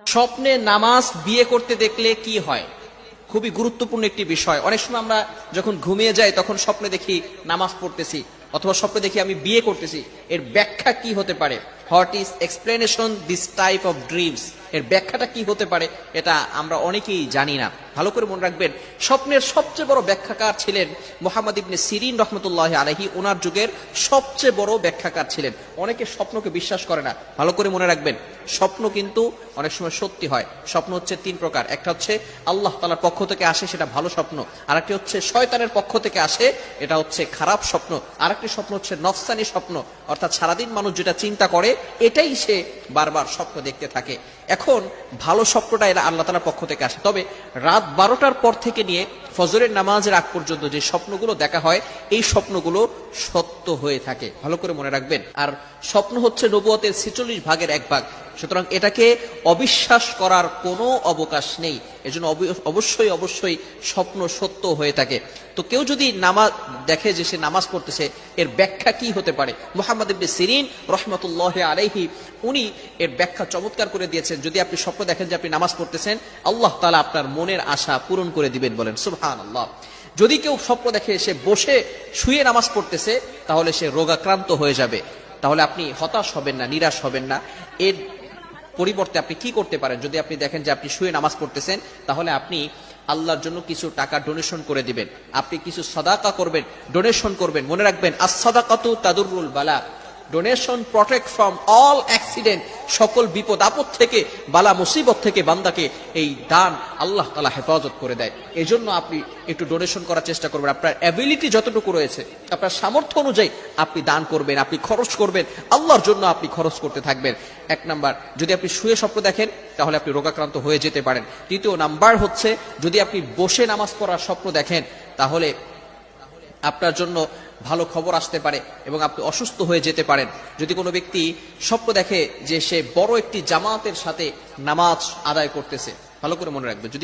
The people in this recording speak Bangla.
স্বপ্নে নামাজ বিয়ে করতে দেখলে কি হয়? খুবই গুরুত্বপূর্ণ একটি বিষয়। অনেক সময় আমরা যখন ঘুমিয়ে যাই তখন স্বপ্নে দেখি নামাজ পড়তেছি, অথবা স্বপ্নে দেখি আমি বিয়ে করতেছি। এর ব্যাখ্যা কি হতে পারে? What is explanation this type of dreams? এর ব্যাখ্যাটা কি হতে পারে এটা আমরা অনেকেই জানি না। ভালো করে মনে রাখবেন, স্বপ্নের সবচেয়ে বড় ব্যাখ্যাকার ছিলেন মুহাম্মদ ইবনে সিরিন রহমতুল্লাহ আলাইহি। ওনার যুগের সবচেয়ে বড় ব্যাখ্যাকার ছিলেন। অনেকে স্বপ্নকে বিশ্বাস করে না। ভালো করে মনে রাখবেন, স্বপ্ন কিন্তু অনেক সময় সত্যি হয়। স্বপ্ন হচ্ছে তিন প্রকার। একটা হচ্ছে আল্লাহ তাআলার পক্ষ থেকে আসে, সেটা ভালো স্বপ্ন। আরেকটি হচ্ছে শয়তানের পক্ষ থেকে আসে, এটা হচ্ছে খারাপ স্বপ্ন। আরেকটি স্বপ্ন হচ্ছে নফসানি স্বপ্ন, অর্থাৎ সারাদিন মানুষ যেটা চিন্তা করে এটাই সে বারবার স্বপ্ন দেখতে থাকে। এখন ভালো স্বপ্নটা এরা আল্লাহ তাআলার পক্ষ থেকে আসে। তবে রাত 12টার পর থেকে নিয়ে ফজরের নামাজের আগ পর্যন্ত যে স্বপ্নগুলো দেখা হয়, এই স্বপ্নগুলো সত্য হয়ে থাকে। ভালো করে মনে রাখবেন। আর স্বপ্ন হচ্ছে নবুয়তের 46 ভাগের 1 ভাগ। সুতরাং এটাকে অবিশ্বাস করার কোনো অবকাশ নেই। এজন্য অবশ্যই অবশ্যই স্বপ্ন সত্য হয়ে থাকে। তো কেউ যদি নামাজ দেখে যে সে নামাজ পড়তেছে, এর ব্যাখ্যা কি হতে পারে? মুহাম্মদ ইবনে সিরিন রহমতুল্লাহ আলাইহি উনি এর ব্যাখ্যা চমৎকার করে দিয়েছেন। যদি আপনি স্বপ্ন দেখেন যে আপনি নামাজ পড়তেছেন, আল্লাহ তাআলা আপনার মনের আশা পূরণ করে দিবেন। বলেন সুবহানাল্লাহ। যদি কেউ স্বপ্ন দেখে সে বসে শুয়ে নামাজ পড়তেছে, তাহলে সে রোগাক্রান্ত হয়ে যাবে। তাহলে আপনি হতাশ হবেন না, নিরাশ হবেন না। এর পরিবর্তে আপনি কি করতে পারেন? যদি আপনি দেখেন যে আপনি শুয়ে নামাজ পড়তেছেন, তাহলে আপনি আল্লাহর জন্য কিছু টাকা ডোনেশন করে দিবেন। আপনি কিছু সাদাকা করবেন, ডোনেশন করবেন। মনে রাখবেন, আস-সাদাকাতু তাদুররুল বালা। Donation protect from all accident. সকল বিপদ আপদ থেকে, বালা মুসিবত থেকে বান্দাকে এই দান আল্লাহ তাআলা হেফাজত করে দেয়। এজন্য আপনি একটু ডোনেশন করার চেষ্টা করবেন। আপনার অ্যাবিলিটি যতটুকু রয়েছে, আপনার সামর্থ্য অনুযায়ী আপনি দান করবেন, আপনি খরচ করবেন। আল্লাহর জন্য আপনি খরচ করতে থাকবেন। 1 নাম্বার, যদি আপনি শুয়ে স্বপ্ন দেখেন তাহলে আপনি রোগাক্রান্ত হয়ে যেতে পারেন। দ্বিতীয় নাম্বার হচ্ছে, যদি আপনি বসে নামাজ পড়ার স্বপ্ন দেখেন, তাহলে আপনার জন্য ভালো খবর আসতে পারে এবং আপনি অসুস্থ হয়ে যেতে পারেন। যদি কোনো ব্যক্তি স্বপ্ন দেখে যে সে বড় একটি জামাতের সাথে নামাজ আদায় করতেছে, ভালো করে মনে রাখবেন, যদি